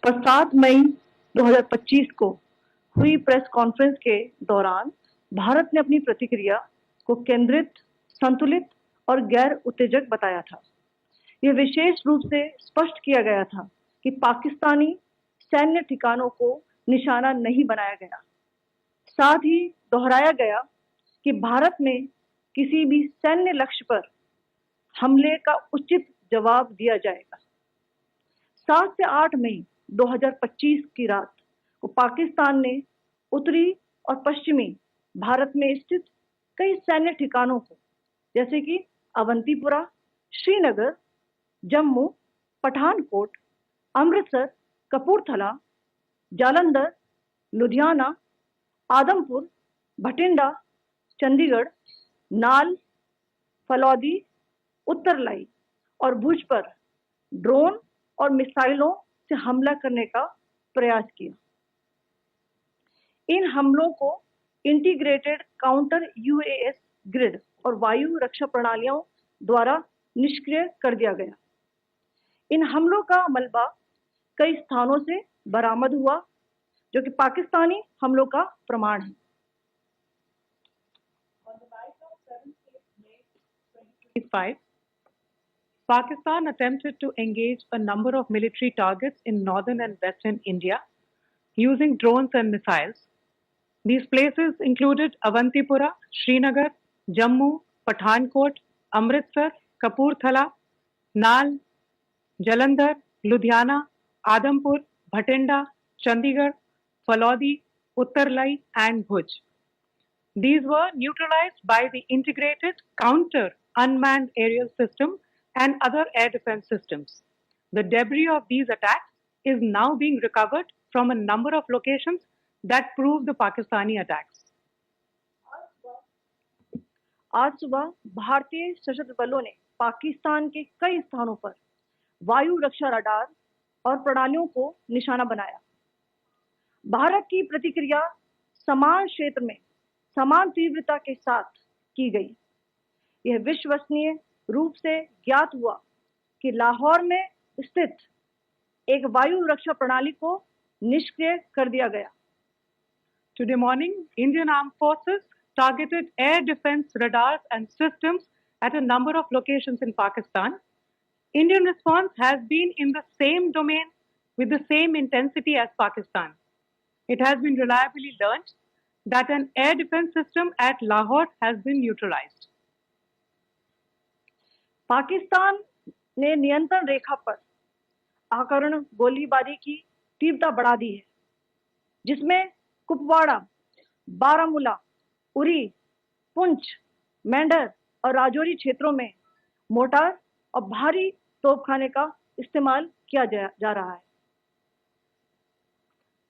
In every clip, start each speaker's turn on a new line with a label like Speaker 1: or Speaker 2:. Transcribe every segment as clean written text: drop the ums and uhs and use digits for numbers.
Speaker 1: पर 7 मई 2025 को हुई प्रेस कॉन्फ्रेंस के दौरान भारत ने अपनी प्रतिक्रिया को केंद्रित, संतुलित और गैर उत्तेजक बताया था। यह विशेष रूप से स्पष्ट किया गया था कि पाकिस्तानी सैन्य ठिकानों को निशाना नहीं बनाया गया। साथ ही दोहराया गया कि भारत में किसी भी सैन्य लक्ष्य पर हमले का उचित जवाब दिया जाएगा। 7 से 8 मई 2025 की रात को पाकिस्तान ने उत्तरी और पश्चिमी भारत में स्थित कई सैन्य ठिकानों को, जैसे कि अवंतीपुरा, श्रीनगर, जम्मू, पठानकोट, अमृतसर, कपूरथला, जालंधर, लुधियाना, आदमपुर, भटिंडा, चंडीगढ़, नाल, फलौदी, उत्तरलाई और भुज पर ड्रोन और मिसाइलों से हमला करने का प्रयास किया। इन हमलों को इंटीग्रेटेड काउंटर यूएस ग्रिड और वायु रक्षा प्रणालियों द्वारा निष्क्रिय कर दिया गया। इन हमलों का मलबा कई स्थानों से बरामद हुआ, जो कि पाकिस्तानी हमलों का प्रमाण है।
Speaker 2: Pakistan attempted to engage a number of military targets in northern and western India using drones and missiles. These places included Avantipura, Srinagar, Jammu, Pathankot, Amritsar, Kapurthala, Nal, Jalandhar, Ludhiana, Adampur, Bhatinda, Chandigarh, Falodi, Uttarlai and Bhuj. These were neutralized by the integrated counter unmanned aerial system and other air defense systems. The debris of these attacks is now being recovered from a number of locations that prove the Pakistani attacks.
Speaker 1: आज सुबह भारतीय सशस्त्र बलों ने पाकिस्तान के कई स्थानों पर वायु रक्षा रडार और प्रणालियों को निशाना बनाया। भारत की प्रतिक्रिया समान क्षेत्र में समान तीव्रता के साथ की गई। यह विश्वसनीय रूप से ज्ञात हुआ कि लाहौर में स्थित एक वायु रक्षा प्रणाली को निष्क्रिय कर दिया गया।
Speaker 2: Today morning, Indian Armed Forces targeted air defense radars and systems at a number of locations in Pakistan. Indian response has been in the same domain with the same intensity as Pakistan. It has been reliably learned that an air defense system at Lahore has been neutralized.
Speaker 1: Pakistan ने नियंत्रण रेखा पर आकरण गोलीबारी की तीव्रता बढ़ा दी है, जिसमें कुपवाड़ा, बारामूला, उरी, पुंछ, मेंढर और राजौरी क्षेत्रों में मोर्टार और भारी तोपखाने का इस्तेमाल किया जा रहा है।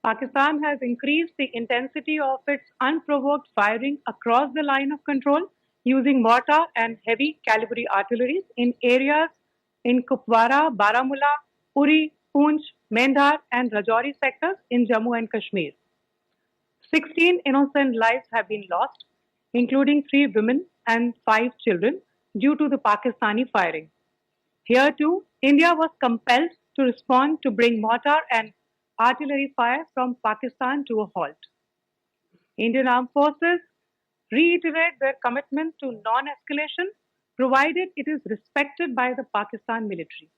Speaker 2: Pakistan has increased the intensity of its unprovoked firing across the line of control using mortar and heavy calibre artilleries in areas in Kupwara, Baramulla, Uri, Poonch, Mendhar and Rajouri sectors in Jammu and Kashmir. 16 innocent lives have been lost, including 3 women and 5 children, due to the Pakistani firing. Here too, India was compelled to respond to bring mortar and artillery fire from Pakistan to a halt. Indian Armed Forces reiterate their commitment to non-escalation, provided it is respected by the Pakistan military.